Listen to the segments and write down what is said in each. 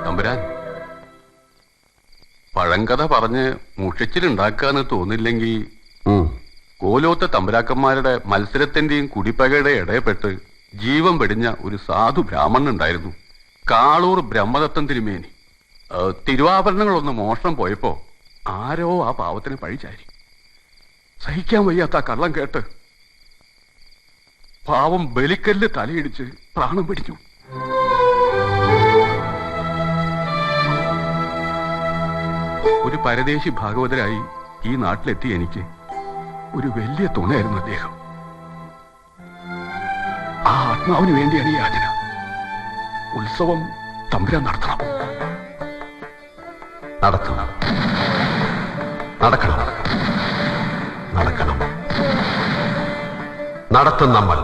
തമ്പുരാൻ, പഴങ്കഥ പറഞ്ഞ് മുഷിച്ചിലുണ്ടാക്കാന്ന് തോന്നില്ലെങ്കിൽ കോലോത്ത തമ്പുരാക്കന്മാരുടെ മത്സരത്തിന്റെയും കുടിപ്പകയുടെ ഇടയപ്പെട്ട് ജീവൻ വെടിഞ്ഞ ഒരു സാധു ബ്രാഹ്മണൻ ഉണ്ടായിരുന്നു. കാളൂർ ബ്രഹ്മദത്തൻ തിരുമേനി. തിരുവാഭരണങ്ങളൊന്ന് മോഷണം പോയപ്പോ ആരോ ആ പാവത്തിന് പഴിചാരി. സഹിക്കാൻ വയ്യാത്ത ആ കള്ളം കേട്ട് പാവം ബലിക്കല്ല് തലയിടിച്ച് പ്രാണം പിടിച്ചു. ഒരു പരദേശി ഭാഗവതരായി ഈ നാട്ടിലെത്തി എനിക്ക് ഒരു വലിയ തുണയായിരുന്നു അദ്ദേഹം. ആ ആത്മാവിന് വേണ്ടിയാണ് ഈ യാചന. ഉത്സവം തമ്പുരാൻ നടത്തണം. നടത്തണം, നടക്കണം, നടക്കണം, നടത്തും നമ്മൾ.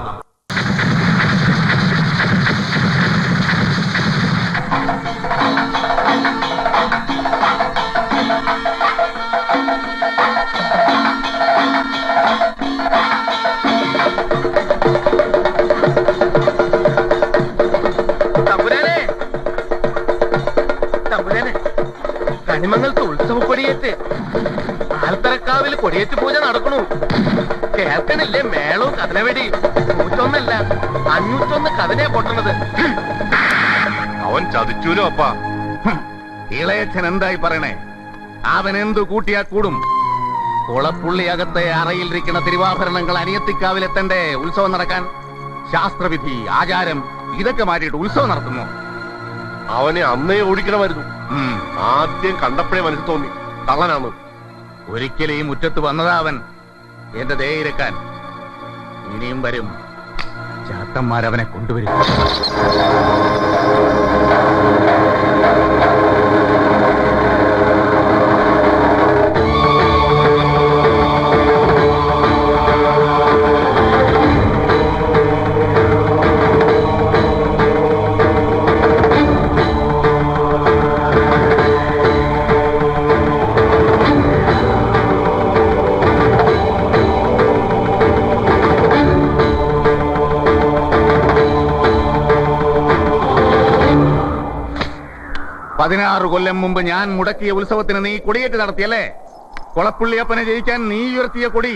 കണിമംഗലത്ത് ഉത്സവ കൊടിയേറ്റ് ആൽത്തറക്കാവിൽ കൊടിയേറ്റ് പൂജ നടക്കണു. കേൾക്കണില്ലേ മേളവും കഥനവെടി? 101 501 കഥനയാ പൊട്ടണത്. അവൻ ചതിച്ചൂലോ അപ്പ. ഇളയച്ഛൻ എന്തായി പറയണേ? അവൻ എന്തു കൂട്ടിയാ കൂടും? കുളപ്പുള്ളിയകത്തെ അറയിലിരിക്കുന്ന തിരുവാഭരണങ്ങൾ അനിയത്തിക്കാവിലെത്തണ്ടേ ഉത്സവം നടക്കാൻ? ശാസ്ത്രവിധി, ആചാരം ഇതൊക്കെ മാറ്റിയിട്ട് ഉത്സവം നടത്തുന്നു. അവനെ അന്നേ ഓടിക്കണമായിരുന്നു. ആദ്യം കണ്ടപ്പോഴേ മനസ്സിൽ തോന്നി കള്ളനാണ്. ഒരിക്കലും ഈ മുറ്റത്ത് വന്നതാ അവൻ എന്റെ ദേഹിരക്കാൻ. ഇനിയും വരും. ചാത്തന്മാരവനെ കൊണ്ടുവരും. കൊല്ലം മുമ്പ് ഞാൻ മുടക്കിയ ഉത്സവത്തിന് നീ കൊടിയേറ്റ് നടത്തിയല്ലേ? കൊളപ്പുള്ളിയപ്പനെ ജയിക്കാൻ നീ ഉയർത്തിയ കൊടി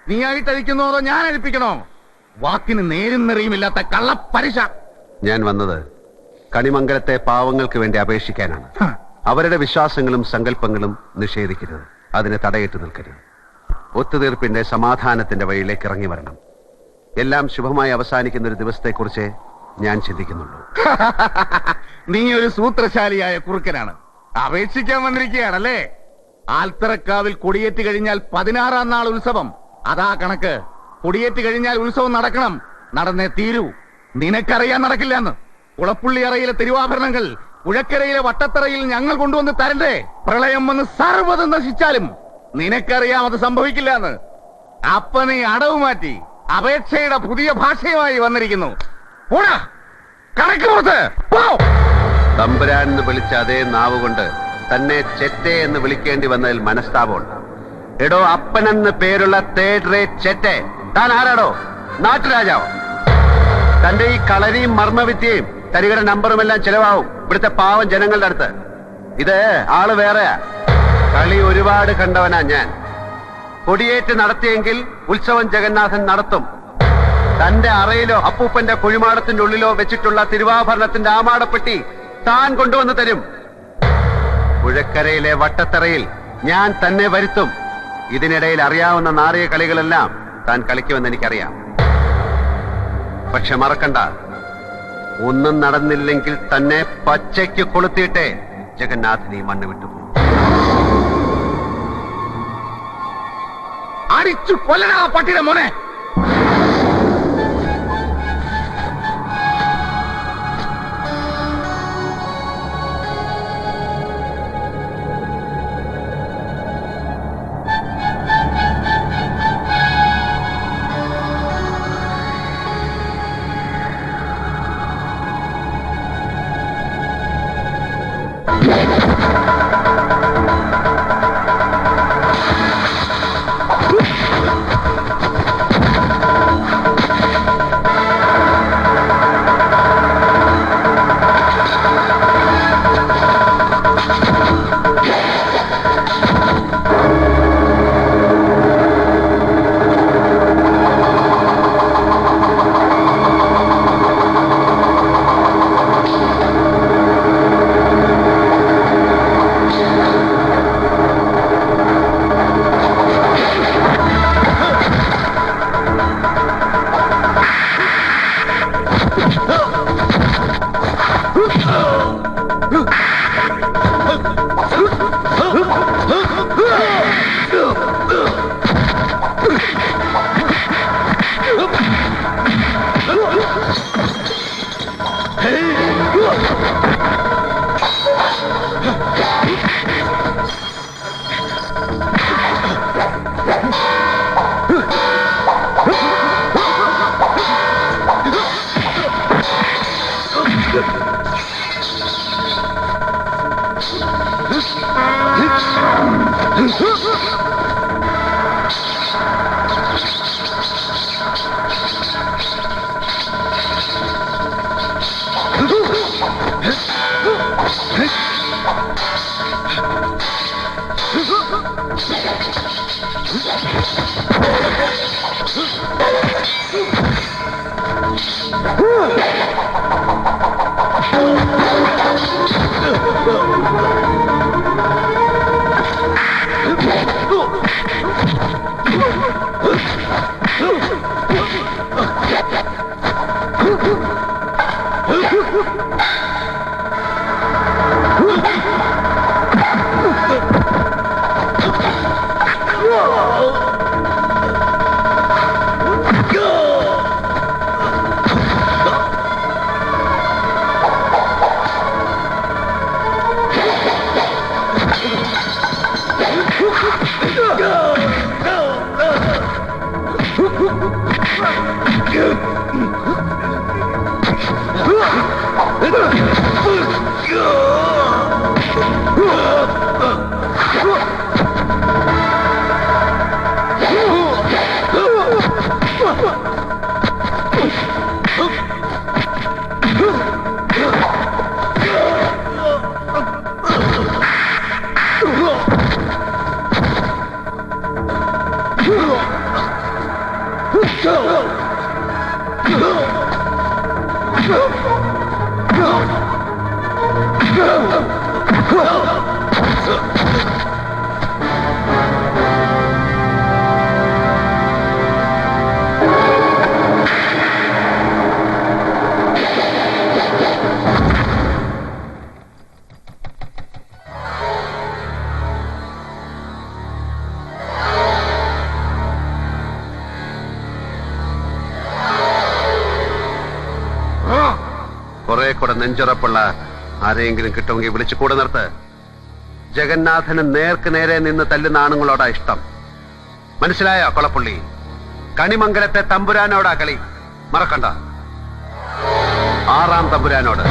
നീയായിട്ട് അഴിക്കുന്നോ അതോ ഞാൻ അഴിപ്പിക്കണോ? വാക്കിന് നേരും നെറിയുമില്ലാത്ത കള്ളപ്പരിശ. ഞാൻ വന്നത് കണിമംഗലത്തെ പാവങ്ങൾക്ക് വേണ്ടി അപേക്ഷിക്കാനാണ്. അവരുടെ വിശ്വാസങ്ങളും സങ്കല്പങ്ങളും നിഷേധിക്കരുത്, അതിനെ തടയിട്ട് നിൽക്കരുത്. ഒത്തുതീർപ്പിന്റെ സമാധാനത്തിന്റെ വഴിയിലേക്ക് ഇറങ്ങി വരണം. എല്ലാം ശുഭമായി അവസാനിക്കുന്ന ഒരു ദിവസത്തെക്കുറിച്ച് ഞാൻ ചിന്തിക്കുന്നുള്ളൂ. നീ ഒരു സൂത്രശാലിയായ കുറുക്കനാണ്. അപേക്ഷിക്കാൻ വന്നിരിക്കുകയാണല്ലേ? ആൽത്തറക്കാവിൽ കൊടിയേറ്റ് കഴിഞ്ഞാൽ 16-ാം നാൾ ഉത്സവം. അതാ കണക്ക്. കൊടിയേറ്റ് കഴിഞ്ഞാൽ ഉത്സവം നടക്കണം, നടന്നേ തീരൂ. നിനക്കറിയാൻ നടക്കില്ലെന്ന്. കുളപ്പുള്ളി അറയിലെ തിരുവാഭരണങ്ങൾ പുഴക്കരയിലെ വട്ടത്തറയിൽ ഞങ്ങൾ കൊണ്ടുവന്ന് തരണ്ടേ? പ്രളയം വന്ന് സർവ്വതും നശിച്ചാലും നിനക്കറിയാം അത് സംഭവിക്കില്ലെന്ന്. അപ്പ നീ അടവ് മാറ്റി അപേക്ഷയുടെ പുതിയ ഭാഷയുമായി വന്നിരിക്കുന്നു. കണക്ക് പുറത്ത് പോ. തമ്പുരാൻ എന്ന് വിളിച്ച അതേ നാവ് കൊണ്ട് തന്നെ ചെറ്റെ എന്ന് വിളിക്കേണ്ടി വന്നതിൽ മനസ്താപമുണ്ട്. എടോ, അപ്പനെന്ന് പേരുള്ള തേർഡ് റേറ്റ് ചെറ്റെ, താൻ ആരാടോ? നാട്ടുരാജാവോ? തന്റെ ഈ കളരിയും മർമ്മവിദ്യയും തരികട നമ്പറുമെല്ലാം ചെലവാവും ഇവിടുത്തെ പാവം ജനങ്ങളുടെ അടുത്ത്. ഇത് ആള് വേറെയാ. കളി ഒരുപാട് കണ്ടവനാ ഞാൻ. കൊടിയേറ്റ് നടത്തിയെങ്കിൽ ഉത്സവം ജഗന്നാഥൻ നടത്തും. തന്റെ അറയിലോ അപ്പൂപ്പന്റെ കുഴിമാടത്തിന്റെ ഉള്ളിലോ വെച്ചിട്ടുള്ള തിരുവാഭരണത്തിന്റെ ആമാടപ്പെട്ടി താൻ കൊണ്ടുവന്ന് തരും. പുഴക്കരയിലെ വട്ടത്തറയിൽ ഞാൻ തന്നെ വരുത്തും. ഇതിനിടയിൽ അറിയാവുന്ന നാറിയ കളികളെല്ലാം താൻ കളിക്കുമെന്ന് എനിക്കറിയാം. പക്ഷെ മറക്കണ്ട, ഒന്നും നടന്നില്ലെങ്കിൽ തന്നെ പച്ചയ്ക്ക് കൊളുത്തിയിട്ടേ ജഗന്നാഥിനി മണ്ണ് വിട്ടുപോകും. അടിച്ചു കൊല്ലണ പട്ടിയുടെ മോനെ. കുറെ കൂടെ നെഞ്ചുറപ്പുള്ള ആരെയെങ്കിലും കിട്ടുമെങ്കിൽ വിളിച്ചു കൂടെ നിർത്ത്. ജഗന്നാഥന് നേർക്ക് നേരെ നിന്ന് തല്ലുന്ന ആണുങ്ങളോടാ ഇഷ്ടം. മനസ്സിലായോ കൊളപ്പുള്ളി? കണിമംഗലത്തെ തമ്പുരാനോടാ കളി, മറക്കണ്ട. 6-ാം തമ്പുരാനോട്.